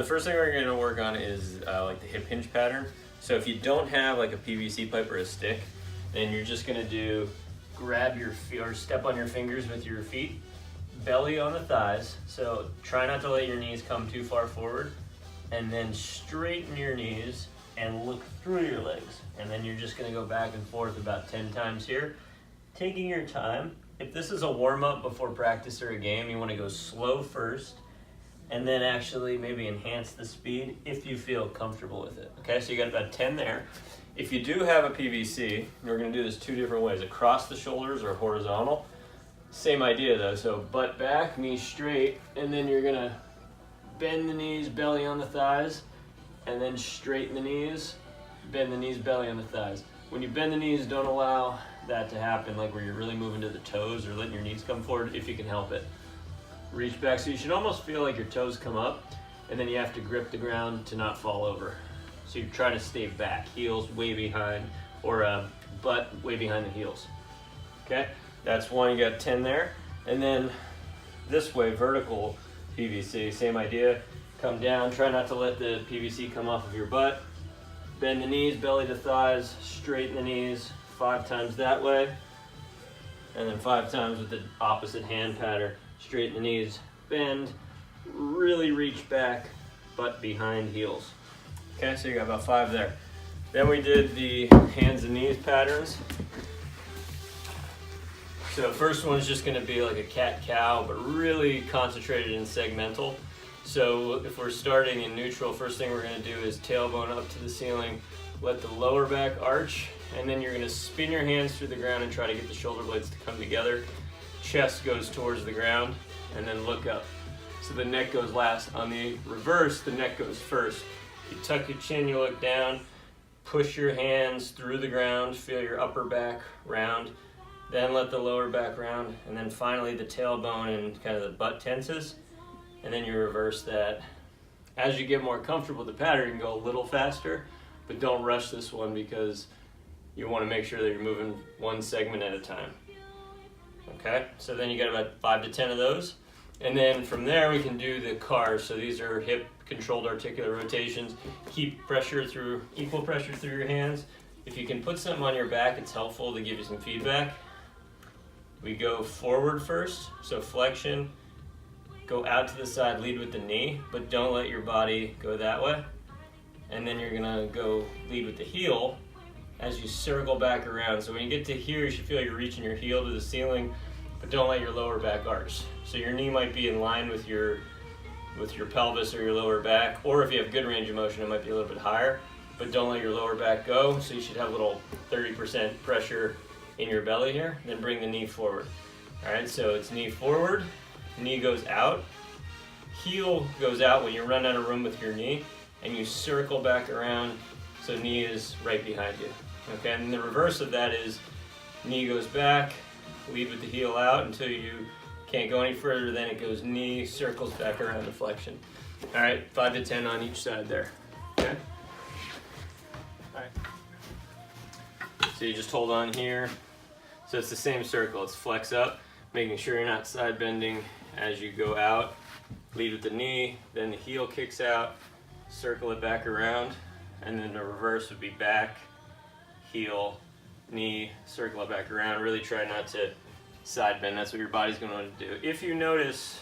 first thing we're gonna work on is like the hip hinge pattern. So if you don't have like a PVC pipe or a stick, then you're just gonna grab your feet or step on your fingers with your feet, belly on the thighs. So try not to let your knees come too far forward, and then straighten your knees and look through your legs. And then you're just gonna go back and forth about 10 times here, taking your time. If this is a warm-up before practice or a game, you wanna go slow first, and then actually maybe enhance the speed if you feel comfortable with it. Okay, so you got about 10 there. If you do have a PVC, we're gonna do this 2 different ways, across the shoulders or horizontal. Same idea though, so butt back, knees straight, and then you're gonna bend the knees, belly on the thighs, and then straighten the knees, bend the knees, belly on the thighs. When you bend the knees, don't allow that to happen, like where you're really moving to the toes or letting your knees come forward if you can help it. Reach back, so you should almost feel like your toes come up, and then you have to grip the ground to not fall over. So you're trying to stay back, heels way behind, or butt way behind the heels. Okay, that's one, you got 10 there. And then this way, vertical PVC, same idea. Come down, try not to let the PVC come off of your butt. Bend the knees, belly to thighs, straighten the knees, 5 times that way. And then 5 times with the opposite hand pattern. Straighten the knees, bend, really reach back, butt behind heels. Okay, so you got about 5 there. Then we did the hands and knees patterns. So first one's just gonna be like a cat-cow, but really concentrated in segmental. So if we're starting in neutral, first thing we're gonna do is tailbone up to the ceiling, let the lower back arch, and then you're gonna spin your hands through the ground and try to get the shoulder blades to come together. Chest goes towards the ground, and then look up. So the neck goes last. On the reverse, the neck goes first. You tuck your chin, you look down, push your hands through the ground, feel your upper back round, then let the lower back round, and then finally the tailbone and kind of the butt tenses, and then you reverse that. As you get more comfortable with the pattern, you can go a little faster, but don't rush this one because you want to make sure that you're moving one segment at a time. Okay, so then you got about 5 to 10 of those. And then from there we can do the cars. So these are hip controlled articular rotations. Keep pressure through, equal pressure through your hands. If you can put something on your back, it's helpful to give you some feedback. We go forward first, so flexion. Go out to the side, lead with the knee, but don't let your body go that way. And then you're gonna go lead with the heel as you circle back around. So when you get to here, you should feel you're reaching your heel to the ceiling, but don't let your lower back arch. So your knee might be in line with your pelvis or your lower back, or if you have good range of motion, it might be a little bit higher, but don't let your lower back go. So you should have a little 30% pressure in your belly here, then bring the knee forward. All right, so it's knee forward, knee goes out, heel goes out when you run out of room with your knee, and you circle back around so knee is right behind you. Okay, and the reverse of that is knee goes back, lead with the heel out until you can't go any further, then it goes knee, circles back around to flexion. All right, 5 to 10 on each side there, okay? All right. So you just hold on here. So it's the same circle, it's flex up, making sure you're not side bending as you go out. Lead with the knee, then the heel kicks out, circle it back around, and then the reverse would be back, heel, knee, circle it back around. Really try not to side bend, that's what your body's going to want to do. If you notice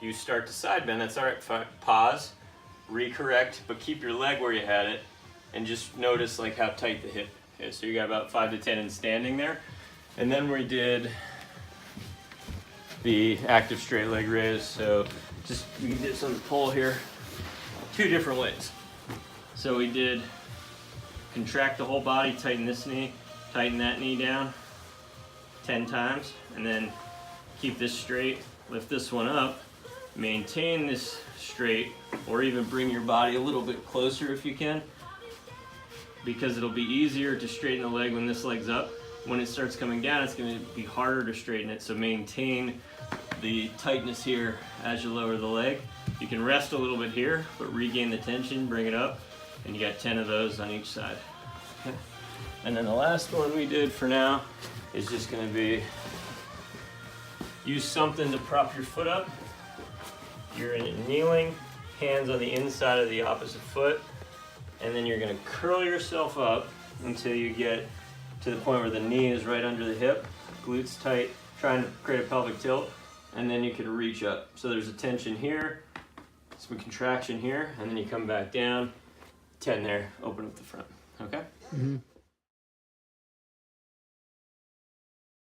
you start to side bend, that's all right, pause, recorrect, but keep your leg where you had it, and just notice like how tight the hip is. So you got about 5 to 10 in standing there. And then we did the active straight leg raise. So just, we did some pull here, 2 different ways. So we did contract the whole body, tighten this knee, tighten that knee down 10 times, and then keep this straight, lift this one up, maintain this straight, or even bring your body a little bit closer if you can, because it'll be easier to straighten the leg when this leg's up. When it starts coming down, it's going to be harder to straighten it, so maintain the tightness here as you lower the leg. You can rest a little bit here, but regain the tension, bring it up, and you got 10 of those on each side. Okay. And then the last one we did for now is just going to be use something to prop your foot up. You're in kneeling, hands on the inside of the opposite foot, and then you're gonna curl yourself up until you get to the point where the knee is right under the hip, glutes tight, trying to create a pelvic tilt, and then you could reach up. So there's a tension here, some contraction here, and then you come back down, 10 there, open up the front, okay? Mm-hmm.